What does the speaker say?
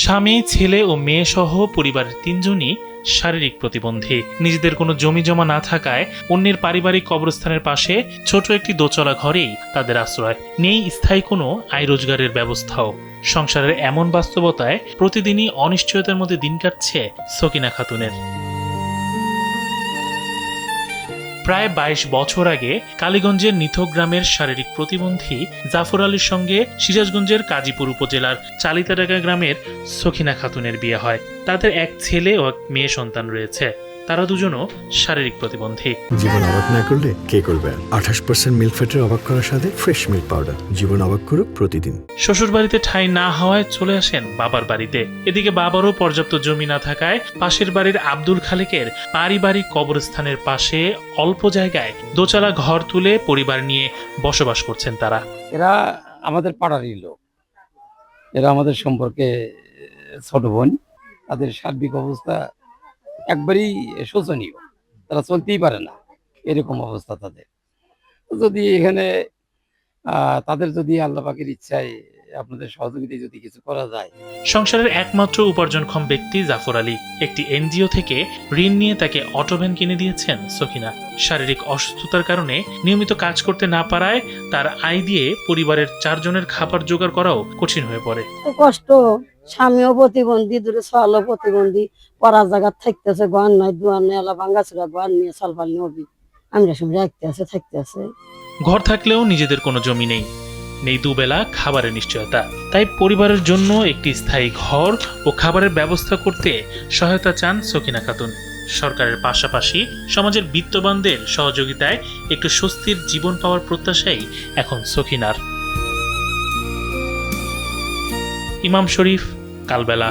স্বামী, ছেলে ও মেয়ে সহ পরিবারের তিনজনই শারীরিক প্রতিবন্ধী। নিজেদের কোনো জমি জমা না থাকায় অন্যের পারিবারিক কবরস্থানের পাশে ছোট একটি দোতলা ঘরেই তাদের আশ্রয়। নেই স্থায়ী কোনো আয় রোজগারের ব্যবস্থাও। সংসারের এমন বাস্তবতায় প্রতিদিনই অনিশ্চয়তার মধ্যে দিন কাটছে সকিনা খাতুনের। প্রায় ২২ বছর আগে কালীগঞ্জের নিথক গ্রামের শারীরিক প্রতিবন্ধী জাফর আলীর সঙ্গে সিরাজগঞ্জের কাজীপুর উপজেলার চালিতাডাঙ্গা গ্রামের সকিনা খাতুনের বিয়ে হয়। তাদের এক ছেলে ও এক মেয়ে সন্তান রয়েছে। তারা দুজনও শারীরিক প্রতিবন্ধী। জীবন অবাক না করলে কে করবে? ২৮% মিল্ক ফ্যাটের অবাক করার সাথে ফ্রেশ মিল্ক পাউডার। জীবন অবাক করুক প্রতিদিন। শ্বশুর বাড়িতে ঠাঁই না হওয়ায় চলে আসেন বাবার বাড়িতে। এদিকে বাবারও পর্যাপ্ত জমি না থাকায় পাশের বাড়ির আব্দুল খালেকের পারিবারিক কবরস্থানের পাশে অল্প জায়গায় দোচালা ঘর তুলে পরিবার নিয়ে বসবাস করছেন তারা। এরা আমাদের পাড়ারই লোক, এরা আমাদের সম্পর্কে ছোট বোন। তাদের সার্বিক অবস্থা একবারই শোচনীয়, তারা চলতেই পারে না, এরকম অবস্থা তাদের। যদি এখানে তাদের যদি আল্লাহ পাকের ইচ্ছায় আপনাদের সহযোগিতায় যদি কিছু করা যায়। সংসারের একমাত্র উপার্জনক্ষম ব্যক্তি জাফর আলী একটি এনজিও থেকে ঋণ নিয়ে তাকে অটোভ্যান কিনে দিয়েছেন সকিনা। শারীরিক অসুস্থতার কারণে নিয়মিত কাজ করতে না পারায় তার আয় দিয়ে পরিবারের 4 জনের খাবার জোগাড় করাও কঠিন হয়ে পড়ে। কষ্ট, স্বামীও প্রতিবন্ধী, দূরে সওয়ালও প্রতিবন্ধী, পড়া জায়গা থাকতেছে, ঘর নাই দুয়ার নেই, আলা ভাঙ্গাচুরা ঘর নিয়ে সালফাল নবী আমরা সব রাখতে আছে থাকতে আছে। ঘর থাকলেও নিজেদের কোনো জমি নেই, নেই দুবেলা খাবারের নিশ্চয়তা। তাই পরিবারের জন্য একটি স্থায়ী ঘর ও খাবারের ব্যবস্থা করতে সহায়তা চান সকিনা খাতুন। সরকারের পাশাপাশি সমাজের বিত্তবানদের সহযোগিতায় একটু স্বস্তির জীবন পাওয়ার প্রত্যাশাই এখন সকিনার। ইমাম শরীফ, কালবেলা।